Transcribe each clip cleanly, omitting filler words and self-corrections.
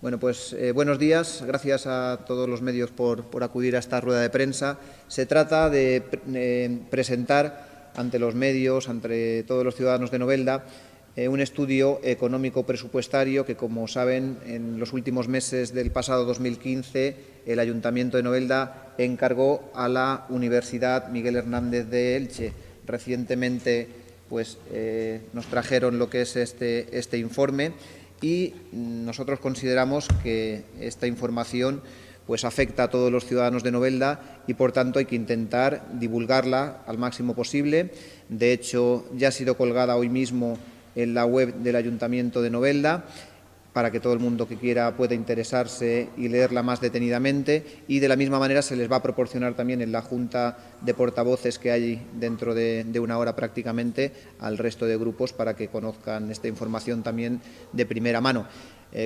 Bueno, pues buenos días. Gracias a todos los medios por acudir a esta rueda de prensa. Se trata de presentar ante los medios, ante todos los ciudadanos de Novelda, un estudio económico presupuestario que, como saben, en los últimos meses del pasado 2015 el Ayuntamiento de Novelda encargó a la Universidad Miguel Hernández de Elche. Recientemente nos trajeron lo que es este informe y nosotros consideramos que esta información afecta a todos los ciudadanos de Novelda y, por tanto, hay que intentar divulgarla al máximo posible. De hecho, ya ha sido colgada hoy mismo en la web del Ayuntamiento de Novelda para que todo el mundo que quiera pueda interesarse y leerla más detenidamente, y de la misma manera se les va a proporcionar también en la Junta de Portavoces que hay dentro de una hora prácticamente al resto de grupos para que conozcan esta información también de primera mano.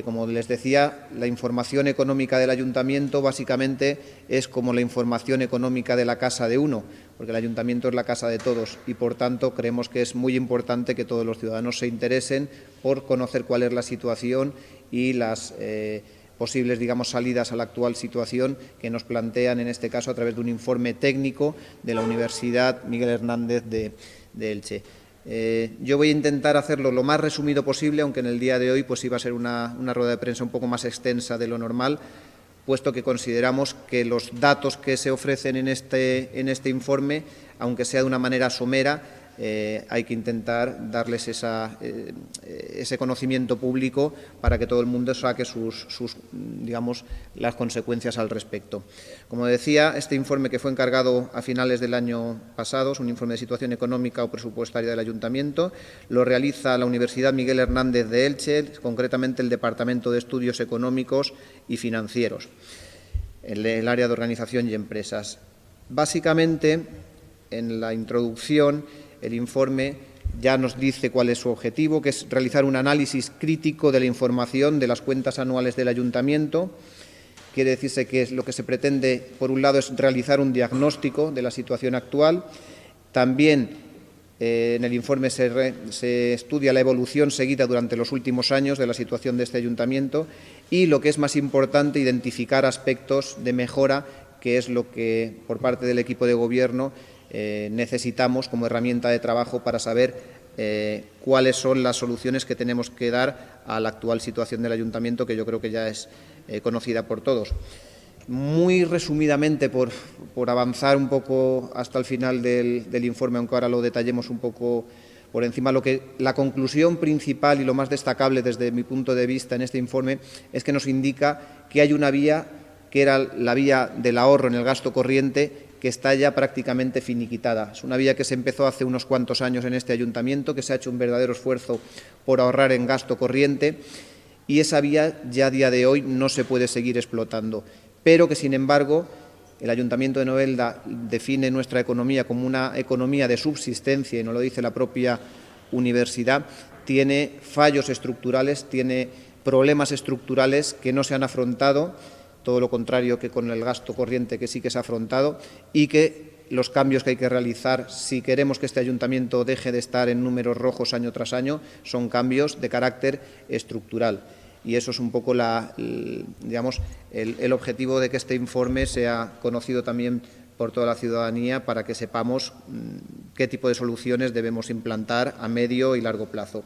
Como les decía, la información económica del Ayuntamiento básicamente es como la información económica de la casa de uno, porque el Ayuntamiento es la casa de todos y, por tanto, creemos que es muy importante que todos los ciudadanos se interesen por conocer cuál es la situación y las posibles, salidas a la actual situación que nos plantean, en este caso, a través de un informe técnico de la Universidad Miguel Hernández de Elche. Yo voy a intentar hacerlo lo más resumido posible, aunque en el día de hoy iba a ser una rueda de prensa un poco más extensa de lo normal, puesto que consideramos que los datos que se ofrecen en este informe, aunque sea de una manera somera, hay que intentar darles ese conocimiento público para que todo el mundo saque las consecuencias al respecto. Como decía, este informe, que fue encargado a finales del año pasado, es un informe de situación económica o presupuestaria del Ayuntamiento, lo realiza la Universidad Miguel Hernández de Elche, concretamente el Departamento de Estudios Económicos y Financieros, en el área de organización y empresas. Básicamente, en la introducción, el informe ya nos dice cuál es su objetivo, que es realizar un análisis crítico de la información de las cuentas anuales del Ayuntamiento. Quiere decirse que lo que se pretende, por un lado, es realizar un diagnóstico de la situación actual. También en el informe se estudia la evolución seguida durante los últimos años de la situación de este Ayuntamiento y, lo que es más importante, identificar aspectos de mejora, que es lo que, por parte del equipo de Gobierno, necesitamos como herramienta de trabajo para saber cuáles son las soluciones que tenemos que dar a la actual situación del Ayuntamiento, que yo creo que ya es conocida por todos. Muy resumidamente, por avanzar un poco hasta el final del informe, aunque ahora lo detallemos un poco por encima, la conclusión principal y lo más destacable desde mi punto de vista en este informe es que nos indica que hay una vía, que era la vía del ahorro en el gasto corriente, que está ya prácticamente finiquitada. Es una vía que se empezó hace unos cuantos años en este Ayuntamiento, que se ha hecho un verdadero esfuerzo por ahorrar en gasto corriente, y esa vía ya a día de hoy no se puede seguir explotando, pero que, sin embargo, el Ayuntamiento de Novelda define nuestra economía como una economía de subsistencia, y nos lo dice la propia universidad. Tiene fallos estructurales, tiene problemas estructurales que no se han afrontado, todo lo contrario que con el gasto corriente, que sí que se ha afrontado, y que los cambios que hay que realizar, si queremos que este Ayuntamiento deje de estar en números rojos año tras año, son cambios de carácter estructural. Y eso es un poco el objetivo de que este informe sea conocido también por toda la ciudadanía, para que sepamos qué tipo de soluciones debemos implantar a medio y largo plazo.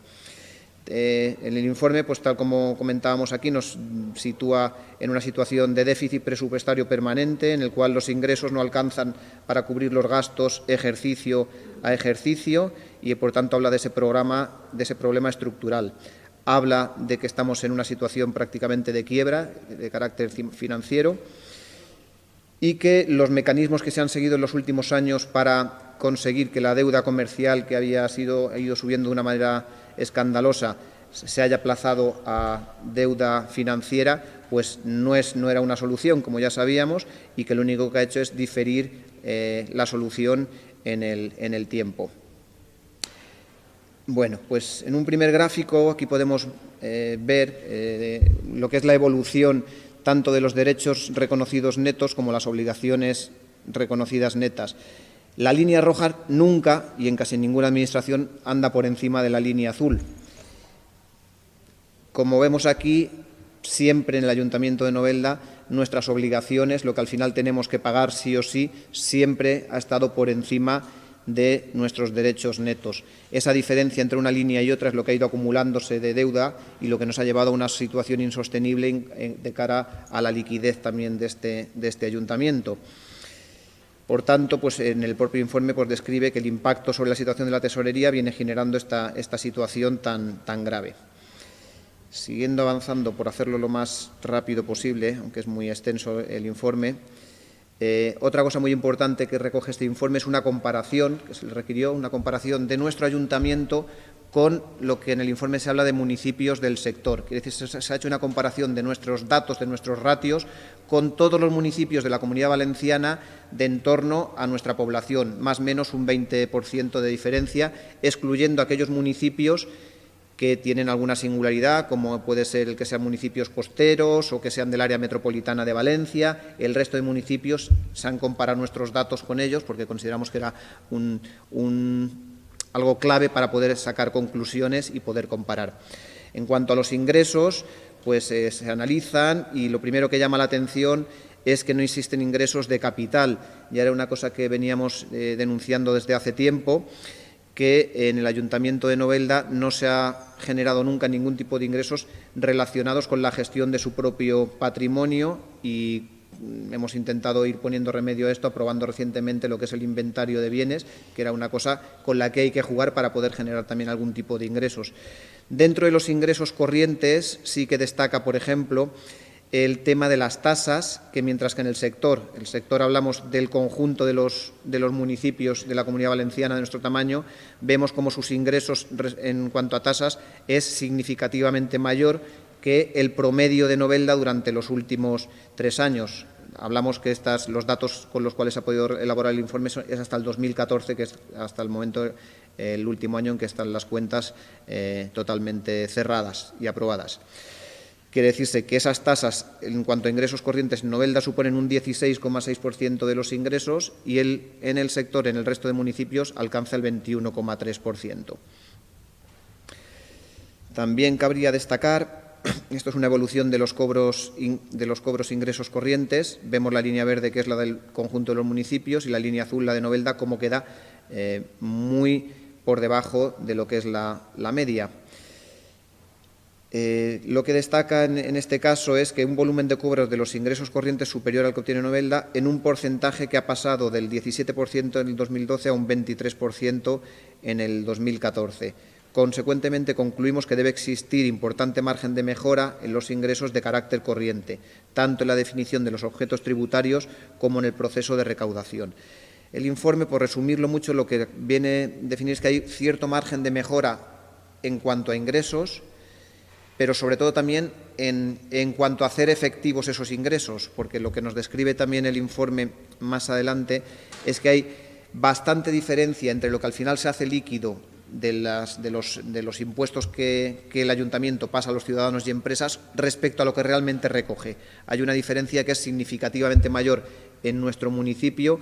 En el informe, tal como comentábamos aquí, nos sitúa en una situación de déficit presupuestario permanente, en el cual los ingresos no alcanzan para cubrir los gastos ejercicio a ejercicio y, por tanto, habla de ese problema estructural. Habla de que estamos en una situación prácticamente de quiebra de carácter financiero y que los mecanismos que se han seguido en los últimos años para conseguir que la deuda comercial, que ha ido subiendo de una manera escandalosa, se haya aplazado a deuda financiera, no era una solución, como ya sabíamos, y que lo único que ha hecho es diferir la solución en el tiempo. Bueno, en un primer gráfico aquí podemos ver lo que es la evolución tanto de los derechos reconocidos netos como las obligaciones reconocidas netas. La línea roja nunca, y en casi ninguna administración, anda por encima de la línea azul. Como vemos aquí, siempre en el Ayuntamiento de Novelda nuestras obligaciones, lo que al final tenemos que pagar sí o sí, siempre ha estado por encima de nuestros derechos netos. Esa diferencia entre una línea y otra es lo que ha ido acumulándose de deuda y lo que nos ha llevado a una situación insostenible de cara a la liquidez también de este ayuntamiento. Por tanto, pues en el propio informe pues describe que el impacto sobre la situación de la tesorería viene generando esta situación tan grave. Siguiendo avanzando, por hacerlo lo más rápido posible, aunque es muy extenso el informe, otra cosa muy importante que recoge este informe es una comparación, que se le requirió, una comparación de nuestro ayuntamiento con lo que en el informe se habla de municipios del sector. Quiere decir, se ha hecho una comparación de nuestros datos, de nuestros ratios, con todos los municipios de la Comunidad Valenciana de en torno a nuestra población, más o menos un 20% de diferencia, excluyendo aquellos municipios que tienen alguna singularidad, como puede ser el que sean municipios costeros o que sean del área metropolitana de Valencia. El resto de municipios se han comparado nuestros datos con ellos porque consideramos que era algo clave para poder sacar conclusiones y poder comparar. En cuanto a los ingresos, pues se analizan y lo primero que llama la atención es que no existen ingresos de capital. Ya era una cosa que veníamos denunciando desde hace tiempo, que en el Ayuntamiento de Novelda no se ha generado nunca ningún tipo de ingresos relacionados con la gestión de su propio patrimonio y hemos intentado ir poniendo remedio a esto, aprobando recientemente lo que es el inventario de bienes, que era una cosa con la que hay que jugar para poder generar también algún tipo de ingresos. Dentro de los ingresos corrientes sí que destaca, por ejemplo, el tema de las tasas, que mientras que en el sector hablamos del conjunto de los municipios de la Comunidad Valenciana de nuestro tamaño, vemos como sus ingresos en cuanto a tasas es significativamente mayor que el promedio de Novelda durante los últimos 3 años. Hablamos que los datos con los cuales se ha podido elaborar el informe es hasta el 2014, que es hasta el momento el último año en que están las cuentas totalmente cerradas y aprobadas. Quiere decirse que esas tasas, en cuanto a ingresos corrientes, en Novelda suponen un 16,6% de los ingresos y en el sector, en el resto de municipios, alcanza el 21,3%. También cabría destacar, esto es una evolución de los cobros ingresos corrientes. Vemos la línea verde, que es la del conjunto de los municipios, y la línea azul, la de Novelda, como queda muy por debajo de lo que es la media. Lo que destaca en este caso es que un volumen de cobros de los ingresos corrientes superior al que obtiene Novelda en un porcentaje que ha pasado del 17% en el 2012 a un 23% en el 2014. Consecuentemente, concluimos que debe existir importante margen de mejora en los ingresos de carácter corriente, tanto en la definición de los objetos tributarios como en el proceso de recaudación. El informe, por resumirlo mucho, lo que viene a definir es que hay cierto margen de mejora en cuanto a ingresos, pero sobre todo también en cuanto a hacer efectivos esos ingresos, porque lo que nos describe también el informe más adelante es que hay bastante diferencia entre lo que al final se hace líquido de los impuestos que el Ayuntamiento pasa a los ciudadanos y empresas respecto a lo que realmente recoge. Hay una diferencia que es significativamente mayor en nuestro municipio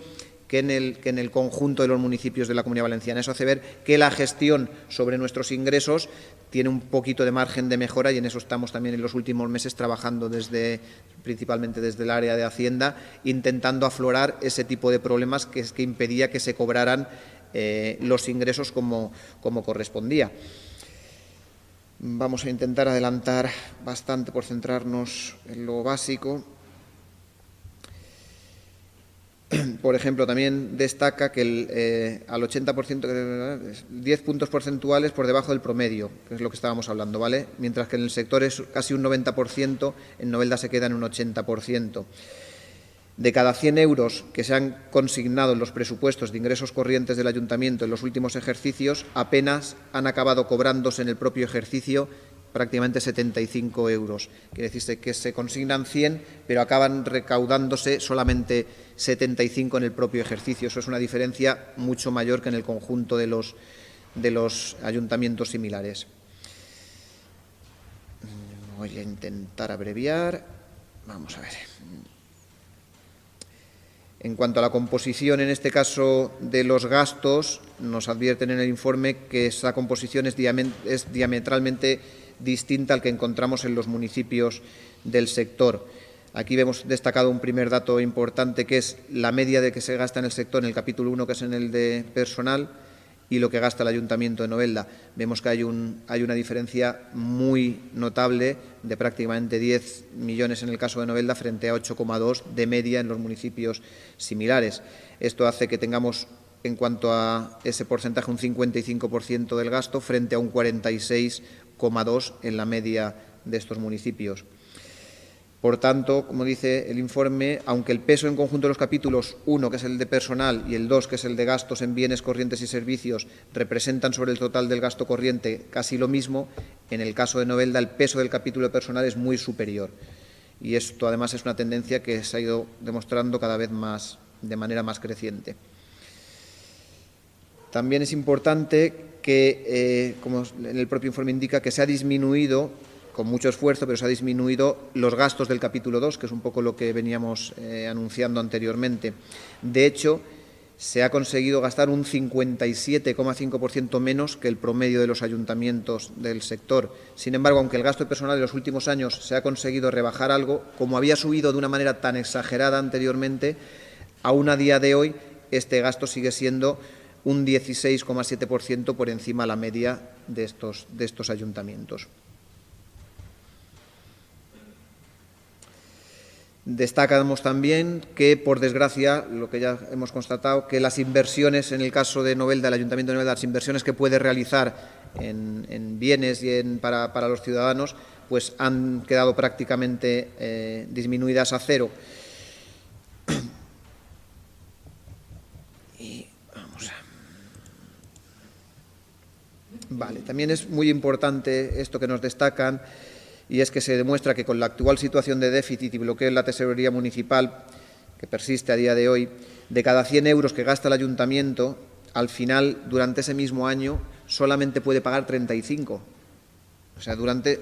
que en el conjunto de los municipios de la Comunidad Valenciana. Eso hace ver que la gestión sobre nuestros ingresos tiene un poquito de margen de mejora y en eso estamos también en los últimos meses trabajando principalmente desde el área de Hacienda, intentando aflorar ese tipo de problemas que impedía que se cobraran los ingresos como correspondía. Vamos a intentar adelantar bastante por centrarnos en lo básico. Por ejemplo, también destaca que al 80%, 10 puntos porcentuales por debajo del promedio, que es lo que estábamos hablando, ¿vale? Mientras que en el sector es casi un 90%, en Novelda se queda en un 80%. De cada 100 euros que se han consignado en los presupuestos de ingresos corrientes del Ayuntamiento en los últimos ejercicios, apenas han acabado cobrándose en el propio ejercicio prácticamente 75 euros. Quiere decirse que se consignan 100, pero acaban recaudándose solamente 75 en el propio ejercicio. Eso es una diferencia mucho mayor que en el conjunto de los ayuntamientos similares. Voy a intentar abreviar. Vamos a ver. En cuanto a la composición, en este caso, de los gastos, nos advierten en el informe que esa composición es diametralmente distinta al que encontramos en los municipios del sector. Aquí vemos destacado un primer dato importante, que es la media de que se gasta en el sector en el capítulo 1, que es en el de personal, y lo que gasta el Ayuntamiento de Novelda. Vemos que hay una diferencia muy notable de prácticamente 10 millones en el caso de Novelda frente a 8,2 de media en los municipios similares. Esto hace que tengamos, en cuanto a ese porcentaje, un 55% del gasto frente a un 46,2 en la media de estos municipios. Por tanto, como dice el informe, aunque el peso en conjunto de los capítulos 1, que es el de personal, y el 2, que es el de gastos en bienes corrientes y servicios, representan sobre el total del gasto corriente casi lo mismo, en el caso de Novelda el peso del capítulo de personal es muy superior. Y esto, además, es una tendencia que se ha ido demostrando cada vez más, de manera más creciente. También es importante que, como en el propio informe indica, que se ha disminuido, con mucho esfuerzo, pero se ha disminuido los gastos del capítulo 2, que es un poco lo que veníamos anunciando anteriormente. De hecho, se ha conseguido gastar un 57,5% menos que el promedio de los ayuntamientos del sector. Sin embargo, aunque el gasto de personal en los últimos años se ha conseguido rebajar algo, como había subido de una manera tan exagerada anteriormente, aún a día de hoy este gasto sigue siendo un 16,7% por encima de la media de estos ayuntamientos. Destacamos también que, por desgracia, lo que ya hemos constatado, que las inversiones, en el caso de Novelda, el Ayuntamiento de Novelda, las inversiones que puede realizar en bienes y para los ciudadanos, pues han quedado prácticamente disminuidas a cero. Vale, también es muy importante esto que nos destacan, y es que se demuestra que con la actual situación de déficit y bloqueo en la tesorería municipal, que persiste a día de hoy, de cada 100 euros que gasta el ayuntamiento, al final, durante ese mismo año, solamente puede pagar 35. O sea, durante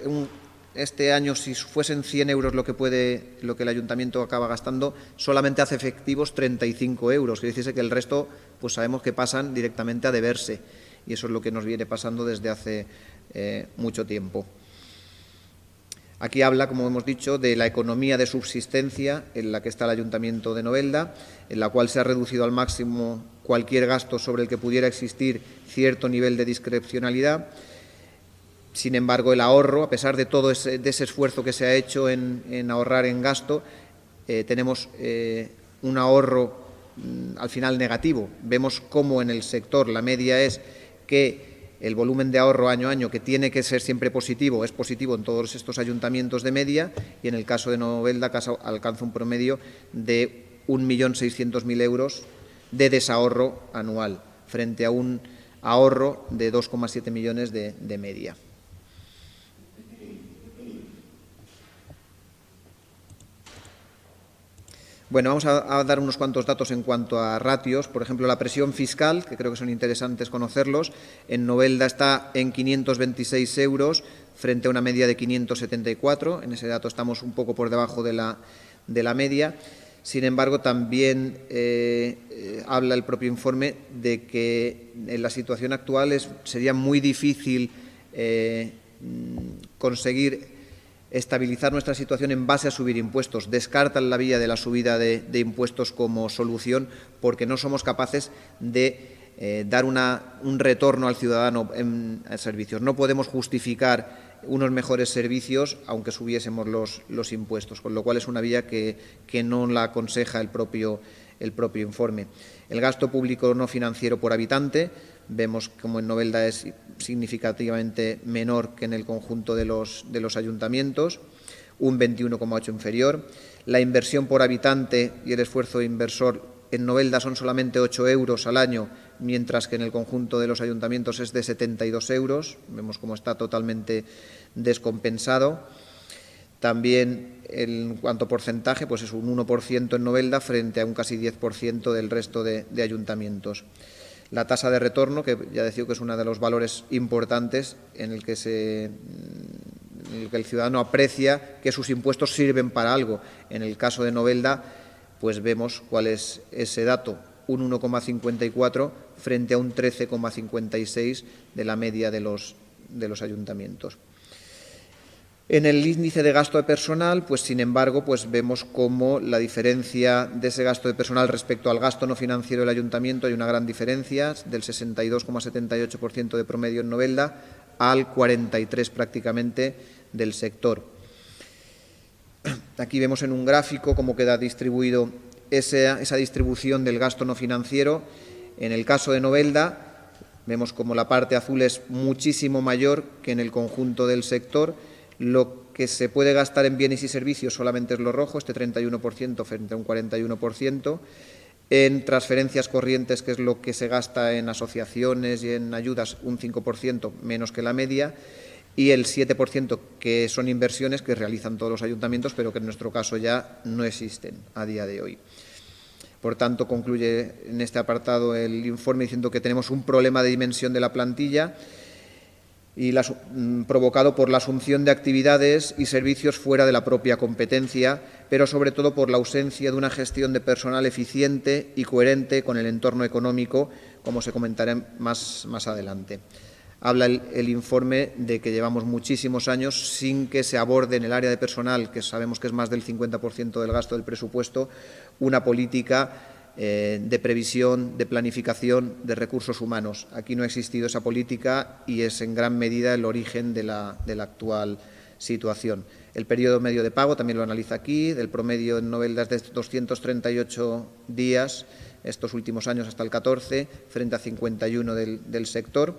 este año, si fuesen 100 euros lo que el ayuntamiento acaba gastando, solamente hace efectivos 35 euros. Quiere decirse que el resto, pues sabemos que pasan directamente a deberse. Y eso es lo que nos viene pasando desde hace mucho tiempo. Aquí habla, como hemos dicho, de la economía de subsistencia en la que está el Ayuntamiento de Novelda, en la cual se ha reducido al máximo cualquier gasto sobre el que pudiera existir cierto nivel de discrecionalidad. Sin embargo, el ahorro, a pesar de todo ese esfuerzo que se ha hecho en ahorrar en gasto, tenemos un ahorro al final negativo. Vemos cómo en el sector la media es que el volumen de ahorro año a año, que tiene que ser siempre positivo, es positivo en todos estos ayuntamientos de media, y en el caso de Novelda alcanza un promedio de 1.600.000 euros de desahorro anual, frente a un ahorro de 2,7 millones de media. Bueno, vamos a dar unos cuantos datos en cuanto a ratios. Por ejemplo, la presión fiscal, que creo que son interesantes conocerlos. En Novelda está en 526 euros frente a una media de 574. En ese dato estamos un poco por debajo de la media. Sin embargo, también habla el propio informe de que en la situación actual sería muy difícil conseguir estabilizar nuestra situación en base a subir impuestos. Descartan la vía de la subida de impuestos como solución, porque no somos capaces de dar un retorno al ciudadano en servicios. No podemos justificar unos mejores servicios aunque subiésemos los impuestos, con lo cual es una vía que no la aconseja el propio informe. El gasto público no financiero por habitante, vemos como en Novelda es significativamente menor que en el conjunto de los ayuntamientos, un 21,8 inferior. La inversión por habitante y el esfuerzo inversor en Novelda son solamente 8 euros al año, mientras que en el conjunto de los ayuntamientos es de 72 euros. Vemos cómo está totalmente descompensado. También, en cuanto a porcentaje, pues es un 1% en Novelda frente a un casi 10% del resto de ayuntamientos. La tasa de retorno, que ya decía que es uno de los valores importantes en el que el ciudadano aprecia que sus impuestos sirven para algo. En el caso de Novelda, pues vemos cuál es ese dato, un 1,54 frente a un 13,56 de la media de los ayuntamientos. En el índice de gasto de personal, pues sin embargo, pues vemos cómo la diferencia de ese gasto de personal respecto al gasto no financiero del ayuntamiento hay una gran diferencia, del 62,78% de promedio en Novelda al 43% prácticamente del sector. Aquí vemos en un gráfico cómo queda distribuido esa distribución del gasto no financiero. En el caso de Novelda, vemos como la parte azul es muchísimo mayor que en el conjunto del sector. Lo que se puede gastar en bienes y servicios solamente es lo rojo, este 31% frente a un 41%. En transferencias corrientes, que es lo que se gasta en asociaciones y en ayudas, un 5% menos que la media. Y el 7% que son inversiones que realizan todos los ayuntamientos, pero que en nuestro caso ya no existen a día de hoy. Por tanto, concluye en este apartado el informe diciendo que tenemos un problema de dimensión de la plantilla y provocado por la asunción de actividades y servicios fuera de la propia competencia, pero sobre todo por la ausencia de una gestión de personal eficiente y coherente con el entorno económico, como se comentará más adelante. Habla el informe de que llevamos muchísimos años sin que se aborde en el área de personal, que sabemos que es más del 50% del gasto del presupuesto, una política de previsión, de planificación de recursos humanos. Aquí no ha existido esa política y es en gran medida el origen de la actual situación. El periodo medio de pago también lo analiza aquí, del promedio en Novelda es de 238 días estos últimos años hasta el 14, frente a 51 del sector,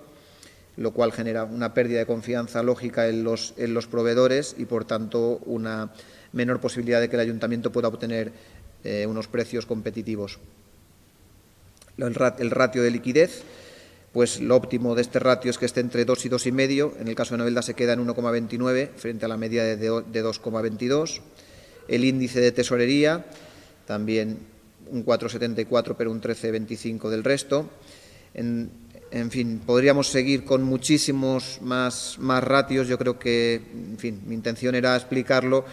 lo cual genera una pérdida de confianza lógica en los proveedores y, por tanto, una menor posibilidad de que el ayuntamiento pueda obtener unos precios competitivos. El ratio de liquidez, pues lo óptimo de este ratio es que esté entre 2 y 2,5. En el caso de Novelda se queda en 1,29 frente a la media de 2,22. El índice de tesorería, también un 4,74, pero un 13,25 del resto. En fin, podríamos seguir con muchísimos más ratios. Yo creo que, en fin, mi intención era explicarlo,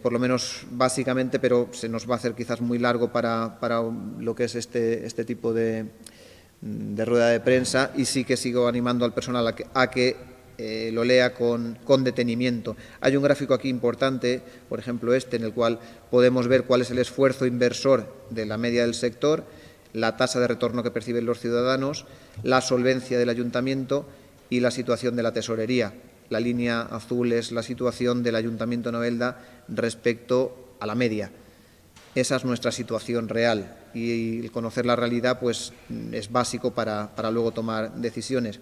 por lo menos básicamente, pero se nos va a hacer quizás muy largo para lo que es este tipo de rueda de prensa, y sí que sigo animando al personal a que lo lea con detenimiento. Hay un gráfico aquí importante, por ejemplo en el cual podemos ver cuál es el esfuerzo inversor de la media del sector, la tasa de retorno que perciben los ciudadanos, la solvencia del ayuntamiento y la situación de la tesorería. La línea azul es la situación del Ayuntamiento de Novelda respecto a la media. Esa es nuestra situación real y el conocer la realidad pues, es básico para luego tomar decisiones.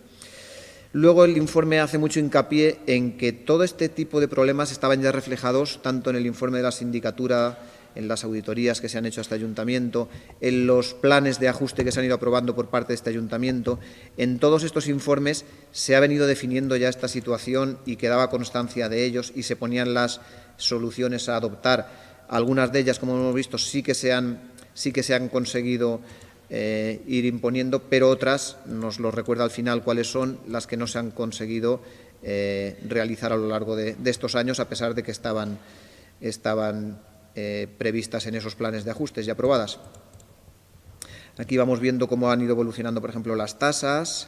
Luego el informe hace mucho hincapié en que todo este tipo de problemas estaban ya reflejados tanto en el informe de la sindicatura, en las auditorías que se han hecho a este ayuntamiento, en los planes de ajuste que se han ido aprobando por parte de este ayuntamiento. En todos estos informes se ha venido definiendo ya esta situación y quedaba constancia de ellos y se ponían las soluciones a adoptar. Algunas de ellas, como hemos visto, sí que se han conseguido ir imponiendo, pero otras, nos lo recuerda al final cuáles son las que no se han conseguido realizar a lo largo de estos años, a pesar de que estaban previstas en esos planes de ajustes ya aprobadas. Aquí vamos viendo cómo han ido evolucionando, por ejemplo, las tasas.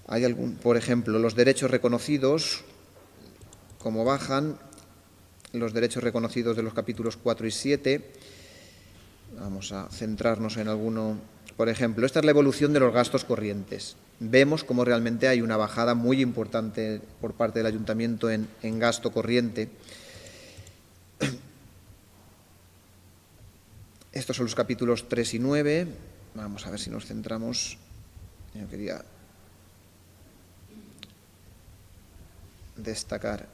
Hay por ejemplo, los derechos reconocidos, cómo bajan, los derechos reconocidos de los capítulos 4 y 7. Vamos a centrarnos en alguno. Por ejemplo, esta es la evolución de los gastos corrientes. Vemos cómo realmente hay una bajada muy importante por parte del ayuntamiento en gasto corriente. Estos son los capítulos 3 y 9. Vamos a ver si nos centramos. Yo quería destacar,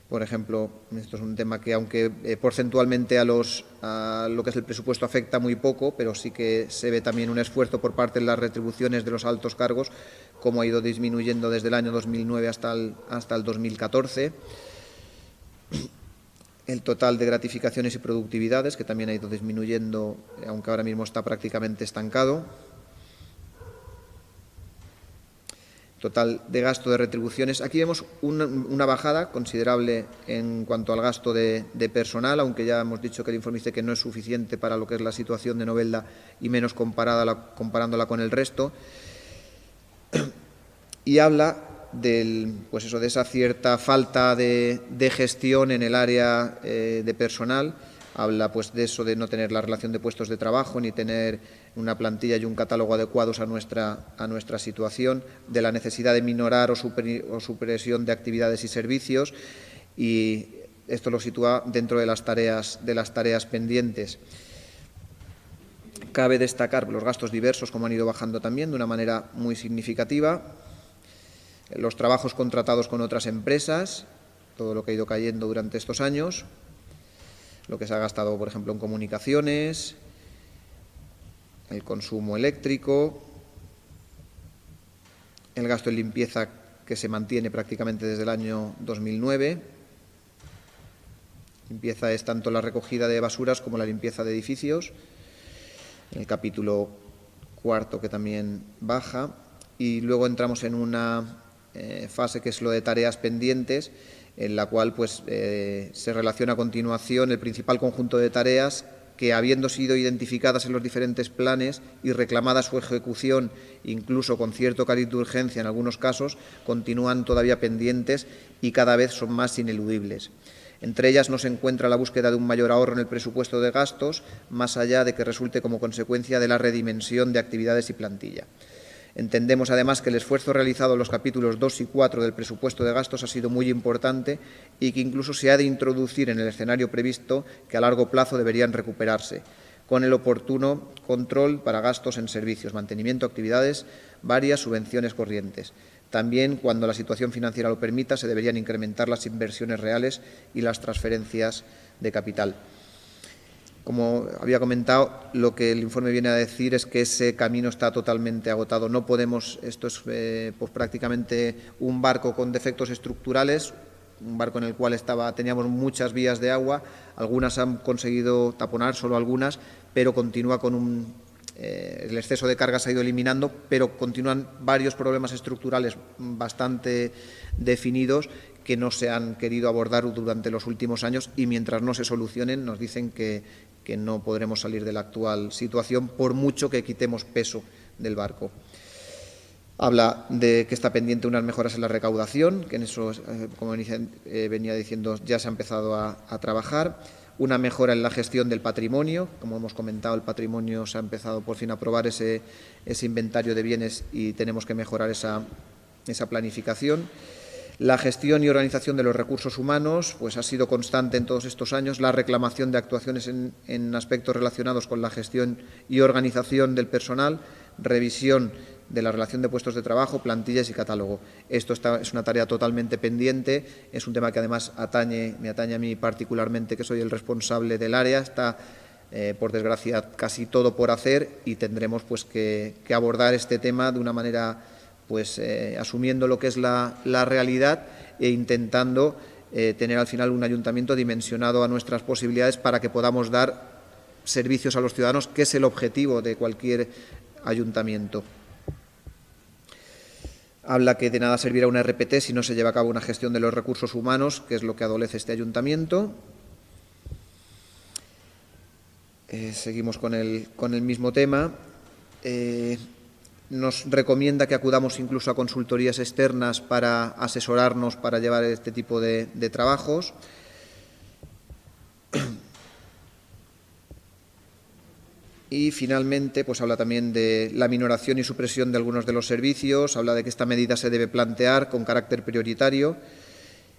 por ejemplo, esto es un tema que, aunque porcentualmente a lo que es el presupuesto afecta muy poco, pero sí que se ve también un esfuerzo por parte de las retribuciones de los altos cargos, como ha ido disminuyendo desde el año 2009 hasta el 2014. El total de gratificaciones y productividades, que también ha ido disminuyendo, aunque ahora mismo está prácticamente estancado. total de gasto de retribuciones. Aquí vemos una bajada considerable en cuanto al gasto de personal, aunque ya hemos dicho que el informe dice que no es suficiente para lo que es la situación de Novelda y menos comparándola con el resto. Y habla de esa cierta falta de gestión en el área de personal. Habla de eso, de no tener la relación de puestos de trabajo, ni tener una plantilla y un catálogo adecuados a nuestra situación, de la necesidad de minorar o supresión de actividades y servicios, y esto lo sitúa dentro de las tareas pendientes. Cabe destacar los gastos diversos, como han ido bajando también de una manera muy significativa, los trabajos contratados con otras empresas, todo lo que ha ido cayendo durante estos años, lo que se ha gastado, por ejemplo, en comunicaciones, el consumo eléctrico, el gasto en limpieza, que se mantiene prácticamente desde el año 2009. Limpieza es tanto la recogida de basuras como la limpieza de edificios. En el capítulo cuarto, que también baja. Y luego entramos en una fase que es lo de tareas pendientes, en la cual se relaciona a continuación el principal conjunto de tareas que, habiendo sido identificadas en los diferentes planes y reclamada su ejecución, incluso con cierto cariz de urgencia en algunos casos, continúan todavía pendientes y cada vez son más ineludibles. Entre ellas no se encuentra la búsqueda de un mayor ahorro en el presupuesto de gastos, más allá de que resulte como consecuencia de la redimensión de actividades y plantilla. Entendemos, además, que el esfuerzo realizado en los capítulos 2 y 4 del presupuesto de gastos ha sido muy importante y que incluso se ha de introducir en el escenario previsto, que a largo plazo deberían recuperarse, con el oportuno control para gastos en servicios, mantenimiento, actividades varias, subvenciones corrientes. También, cuando la situación financiera lo permita, se deberían incrementar las inversiones reales y las transferencias de capital. Como había comentado, lo que el informe viene a decir es que ese camino está totalmente agotado. No podemos, esto es prácticamente un barco con defectos estructurales, un barco en el cual teníamos muchas vías de agua, algunas han conseguido taponar, solo algunas, pero continúa con el exceso de carga se ha ido eliminando, pero continúan varios problemas estructurales bastante definidos que no se han querido abordar durante los últimos años, y mientras no se solucionen nos dicen que no podremos salir de la actual situación por mucho que quitemos peso del barco. Habla de que está pendiente unas mejoras en la recaudación, que en eso, como venía diciendo, ya se ha empezado a trabajar. Una mejora en la gestión del patrimonio. Como hemos comentado, el patrimonio se ha empezado por fin a aprobar ese inventario de bienes y tenemos que mejorar esa planificación. La gestión y organización de los recursos humanos ha sido constante en todos estos años. La reclamación de actuaciones en aspectos relacionados con la gestión y organización del personal, revisión de la relación de puestos de trabajo, plantillas y catálogo. Esto es una tarea totalmente pendiente, es un tema que además me atañe a mí particularmente, que soy el responsable del área. Está, por desgracia, casi todo por hacer y tendremos que abordar este tema de una manera asumiendo lo que es la realidad e intentando tener al final un ayuntamiento dimensionado a nuestras posibilidades para que podamos dar servicios a los ciudadanos, que es el objetivo de cualquier ayuntamiento. Habla que de nada servirá una RPT si no se lleva a cabo una gestión de los recursos humanos, que es lo que adolece este ayuntamiento. Seguimos con el mismo tema. Nos recomienda que acudamos incluso a consultorías externas para asesorarnos para llevar este tipo de trabajos. Y finalmente habla también de la minoración y supresión de algunos de los servicios. Habla de que esta medida se debe plantear con carácter prioritario.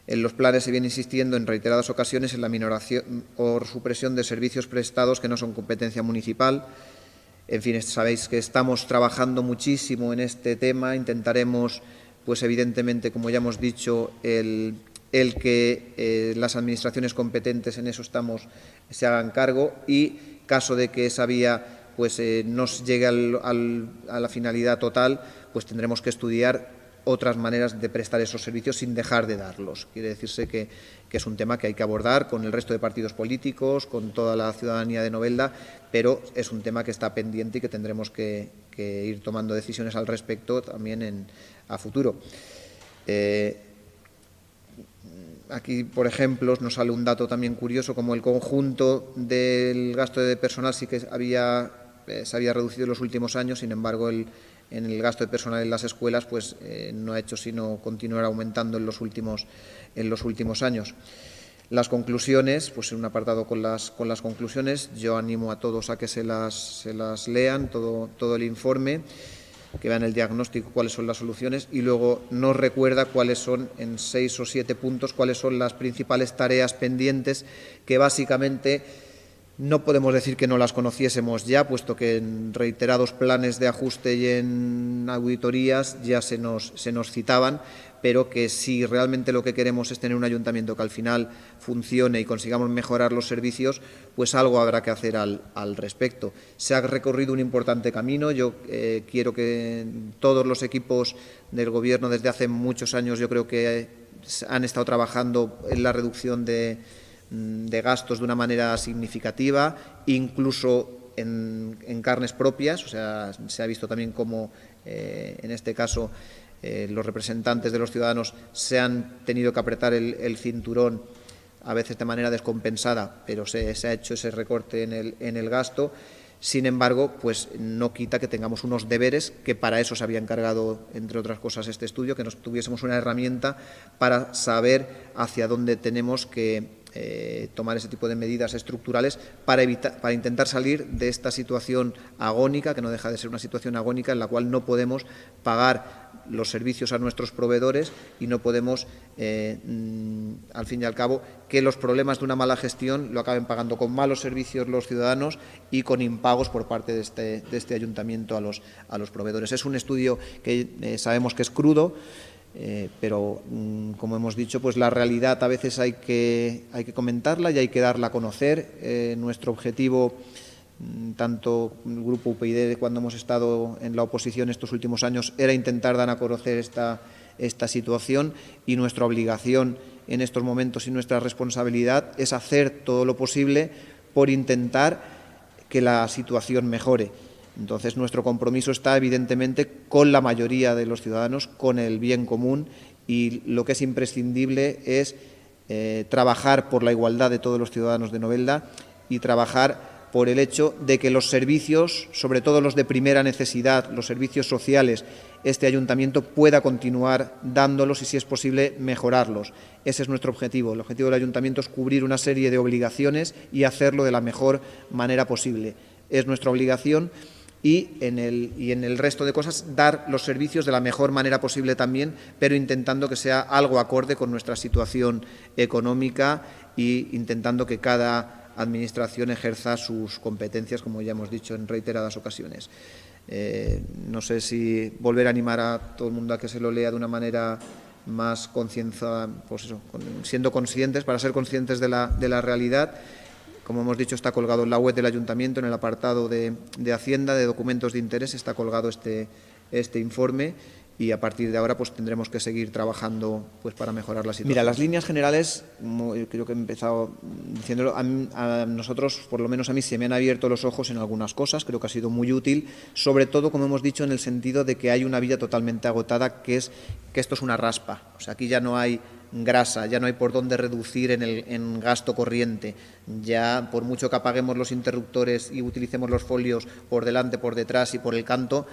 En los planes se viene insistiendo en reiteradas ocasiones en la minoración o supresión de servicios prestados que no son competencia municipal. En fin, sabéis que estamos trabajando muchísimo en este tema. Intentaremos, evidentemente, como ya hemos dicho, el que las administraciones competentes en eso se hagan cargo, y caso de que esa vía no llegue a la finalidad total, tendremos que estudiar otras maneras de prestar esos servicios sin dejar de darlos. Quiere decirse que es un tema que hay que abordar con el resto de partidos políticos, con toda la ciudadanía de Novelda, pero es un tema que está pendiente y que tendremos que ir tomando decisiones al respecto también a futuro. Aquí, por ejemplo, nos sale un dato también curioso, como el conjunto del gasto de personal sí que se había reducido en los últimos años, sin embargo, en el gasto de personal en las escuelas pues no ha hecho sino continuar aumentando en los últimos años. Las conclusiones, pues en un apartado con las conclusiones, yo animo a todos a que se las lean, todo el informe, que vean el diagnóstico, cuáles son las soluciones, y luego nos recuerda cuáles son, en 6 o 7 puntos, cuáles son las principales tareas pendientes que básicamente no podemos decir que no las conociésemos ya, puesto que en reiterados planes de ajuste y en auditorías ya se nos citaban, pero que si realmente lo que queremos es tener un ayuntamiento que al final funcione y consigamos mejorar los servicios, pues algo habrá que hacer al respecto. Se ha recorrido un importante camino. Yo quiero que todos los equipos del Gobierno desde hace muchos años yo creo que han estado trabajando en la reducción de gastos de una manera significativa, incluso en carnes propias. O sea, se ha visto también cómo, en este caso, los representantes de los ciudadanos se han tenido que apretar el cinturón, a veces de manera descompensada, pero se ha hecho ese recorte en el gasto. Sin embargo, pues no quita que tengamos unos deberes, que para eso se había encargado, entre otras cosas, este estudio, que nos tuviésemos una herramienta para saber hacia dónde tenemos que tomar ese tipo de medidas estructurales para intentar salir de esta situación agónica, que no deja de ser una situación agónica, en la cual no podemos pagar los servicios a nuestros proveedores y no podemos, al fin y al cabo, que los problemas de una mala gestión lo acaben pagando con malos servicios los ciudadanos y con impagos por parte de este ayuntamiento a los proveedores. Es un estudio que sabemos que es crudo, pero como hemos dicho, pues la realidad a veces hay que comentarla y hay que darla a conocer. Nuestro objetivo, tanto el Grupo UPyD, cuando hemos estado en la oposición estos últimos años, era intentar dar a conocer esta situación, y nuestra obligación en estos momentos y nuestra responsabilidad es hacer todo lo posible por intentar que la situación mejore. Entonces, nuestro compromiso está, evidentemente, con la mayoría de los ciudadanos, con el bien común, y lo que es imprescindible es trabajar por la igualdad de todos los ciudadanos de Novelda y trabajar por el hecho de que los servicios, sobre todo los de primera necesidad, los servicios sociales, este ayuntamiento pueda continuar dándolos y, si es posible, mejorarlos. Ese es nuestro objetivo. El objetivo del ayuntamiento es cubrir una serie de obligaciones y hacerlo de la mejor manera posible. Es nuestra obligación. Y en el resto de cosas, dar los servicios de la mejor manera posible también, pero intentando que sea algo acorde con nuestra situación económica e intentando que cada administración ejerza sus competencias, como ya hemos dicho en reiteradas ocasiones. No sé si volver a animar a todo el mundo a que se lo lea de una manera más concienciada, pues eso, siendo conscientes, para ser conscientes de la realidad. Como hemos dicho, está colgado en la web del Ayuntamiento, en el apartado de Hacienda, de documentos de interés, está colgado este informe, y a partir de ahora pues tendremos que seguir trabajando pues para mejorar la situación. Mira, las líneas generales, creo que he empezado diciéndolo, a nosotros, por lo menos a mí, se me han abierto los ojos en algunas cosas. Creo que ha sido muy útil, sobre todo, como hemos dicho, en el sentido de que hay una vía totalmente agotada, que es que esto es una raspa. O sea, aquí ya no hay grasa, ya no hay por dónde reducir en gasto corriente. Ya, por mucho que apaguemos los interruptores y utilicemos los folios por delante, por detrás y por el canto,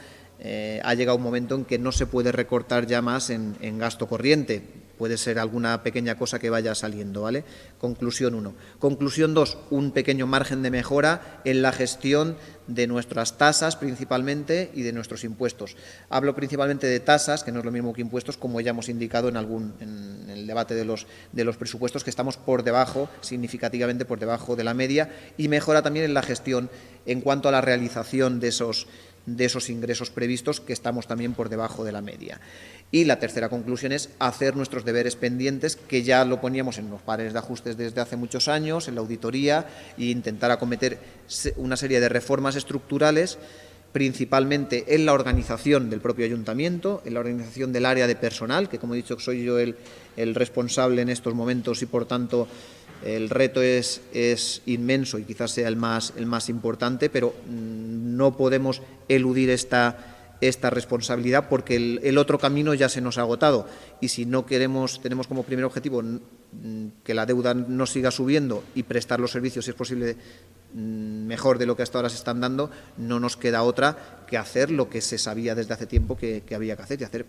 ha llegado un momento en que no se puede recortar ya más en gasto corriente. Puede ser alguna pequeña cosa que vaya saliendo, ¿vale? Conclusión 1. Conclusión 2, un pequeño margen de mejora en la gestión de nuestras tasas principalmente y de nuestros impuestos. Hablo principalmente de tasas, que no es lo mismo que impuestos, como ya hemos indicado en el debate de los presupuestos, que estamos por debajo, significativamente por debajo de la media, y mejora también en la gestión en cuanto a la realización de esos ingresos previstos, que estamos también por debajo de la media. Y la tercera conclusión es hacer nuestros deberes pendientes, que ya lo poníamos en los planes de ajustes desde hace muchos años, en la auditoría, e intentar acometer una serie de reformas estructurales principalmente en la organización del propio ayuntamiento, en la organización del área de personal, que como he dicho soy yo el responsable en estos momentos y por tanto el reto es inmenso y quizás sea el más importante, pero no podemos eludir esta responsabilidad porque el otro camino ya se nos ha agotado y si no tenemos como primer objetivo que la deuda no siga subiendo y prestar los servicios, si es posible, mejor de lo que hasta ahora se están dando, no nos queda otra que hacer lo que se sabía desde hace tiempo que había que hacer y hacer,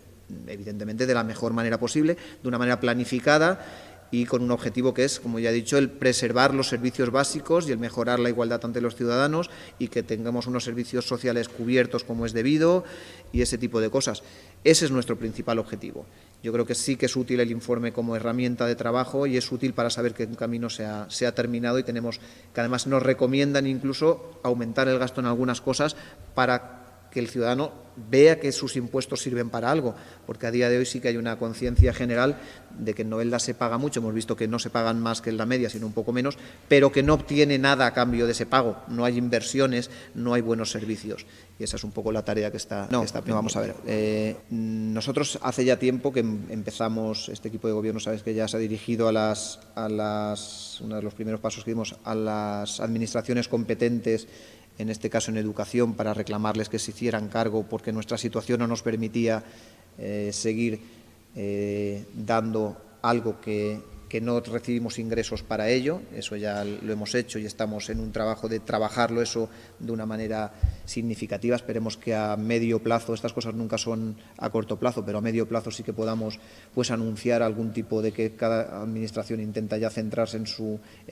evidentemente, de la mejor manera posible, de una manera planificada y con un objetivo que es, como ya he dicho, el preservar los servicios básicos y el mejorar la igualdad ante los ciudadanos y que tengamos unos servicios sociales cubiertos como es debido y ese tipo de cosas. Ese es nuestro principal objetivo. Yo creo que sí que es útil el informe como herramienta de trabajo y es útil para saber que un camino se ha terminado y tenemos que además nos recomiendan incluso aumentar el gasto en algunas cosas para que el ciudadano vea que sus impuestos sirven para algo, porque a día de hoy sí que hay una conciencia general de que en Novelda se paga mucho, hemos visto que no se pagan más que en la media, sino un poco menos, pero que no obtiene nada a cambio de ese pago, no hay inversiones, no hay buenos servicios, y esa es un poco la tarea que está pendiente. No, vamos a ver, nosotros hace ya tiempo que empezamos, este equipo de gobierno, sabes que ya se ha dirigido uno de los primeros pasos que dimos a las administraciones competentes, en este caso en educación, para reclamarles que se hicieran cargo porque nuestra situación no nos permitía seguir dando algo que no recibimos ingresos para ello. Eso ya lo hemos hecho y estamos en un trabajo de trabajarlo eso de una manera significativa. Esperemos que a medio plazo, estas cosas nunca son a corto plazo, pero a medio plazo sí que podamos anunciar algún tipo de que cada administración intenta ya centrarse en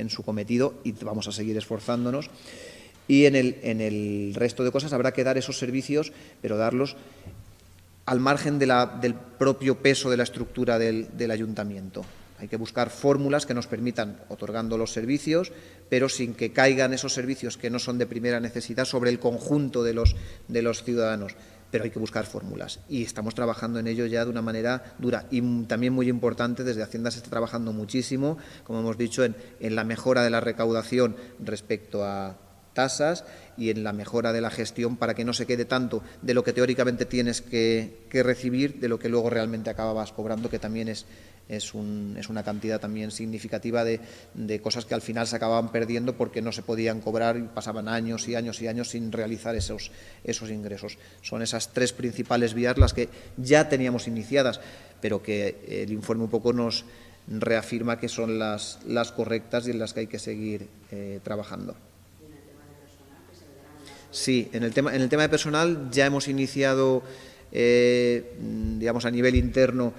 su cometido y vamos a seguir esforzándonos. Y en el resto de cosas habrá que dar esos servicios, pero darlos al margen del propio peso de la estructura del ayuntamiento. Hay que buscar fórmulas que nos permitan, otorgando los servicios, pero sin que caigan esos servicios que no son de primera necesidad sobre el conjunto de los ciudadanos. Pero hay que buscar fórmulas y estamos trabajando en ello ya de una manera dura y también muy importante. Desde Hacienda se está trabajando muchísimo, como hemos dicho, en la mejora de la recaudación respecto a tasas y en la mejora de la gestión para que no se quede tanto de lo que teóricamente tienes que recibir de lo que luego realmente acababas cobrando, que también es una cantidad también significativa de cosas que al final se acababan perdiendo porque no se podían cobrar y pasaban años y años y años sin realizar esos ingresos. Son esas tres principales vías las que ya teníamos iniciadas, pero que el informe un poco nos reafirma que son las correctas y en las que hay que seguir trabajando. Sí, en el tema de personal ya hemos iniciado, digamos, a nivel interno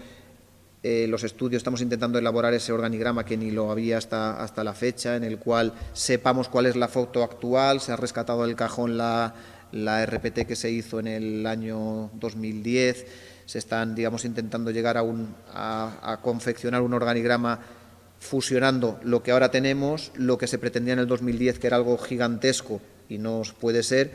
los estudios. Estamos intentando elaborar ese organigrama que ni lo había hasta la fecha, en el cual sepamos cuál es la foto actual. Se ha rescatado del cajón la RPT que se hizo en el año 2010. Se están, digamos, intentando llegar a confeccionar un organigrama fusionando lo que ahora tenemos, lo que se pretendía en el 2010, que era algo gigantesco y no puede ser,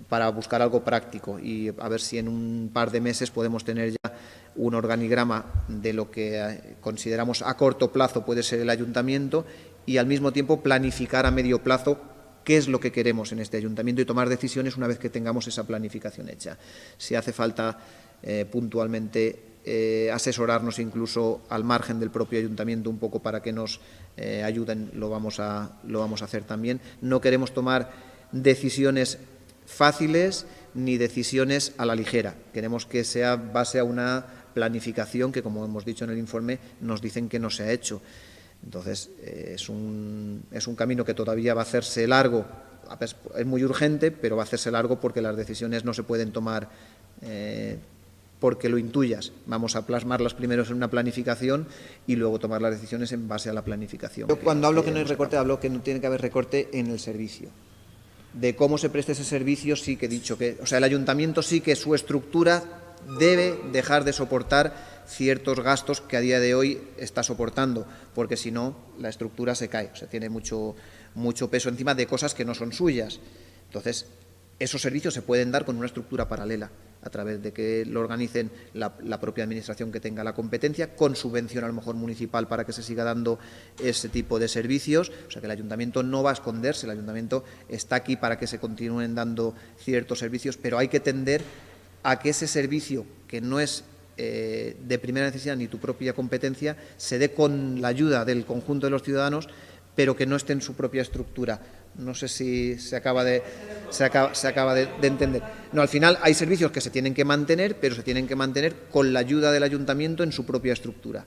para buscar algo práctico y a ver si en un par de meses podemos tener ya un organigrama de lo que consideramos a corto plazo puede ser el ayuntamiento y al mismo tiempo planificar a medio plazo qué es lo que queremos en este ayuntamiento y tomar decisiones una vez que tengamos esa planificación hecha. Si hace falta puntualmente asesorarnos incluso al margen del propio ayuntamiento un poco para que nos ayuden, lo vamos a hacer también. No queremos tomar decisiones fáciles ni decisiones a la ligera. Queremos que sea base a una planificación que, como hemos dicho en el informe, nos dicen que no se ha hecho. Entonces, es un camino que todavía va a hacerse largo. Es muy urgente, pero va a hacerse largo porque las decisiones no se pueden tomar porque lo intuyas. Vamos a plasmarlas primero en una planificación y luego tomar las decisiones en base a la planificación. Yo cuando hablo que no hay recorte, hablo que no tiene que haber recorte en el servicio. De cómo se preste ese servicio sí que he dicho que, o sea, el ayuntamiento sí que su estructura debe dejar de soportar ciertos gastos que a día de hoy está soportando, porque si no la estructura se cae, o sea, tiene mucho peso encima de cosas que no son suyas. Entonces, esos servicios se pueden dar con una estructura paralela a través de que lo organicen la propia Administración que tenga la competencia, con subvención a lo mejor municipal para que se siga dando ese tipo de servicios. O sea que el Ayuntamiento no va a esconderse, el Ayuntamiento está aquí para que se continúen dando ciertos servicios, pero hay que tender a que ese servicio, que no es de primera necesidad ni tu propia competencia, se dé con la ayuda del conjunto de los ciudadanos, pero que no esté en su propia estructura. No sé si se acaba de entender. No, al final hay servicios que se tienen que mantener, pero se tienen que mantener con la ayuda del Ayuntamiento en su propia estructura.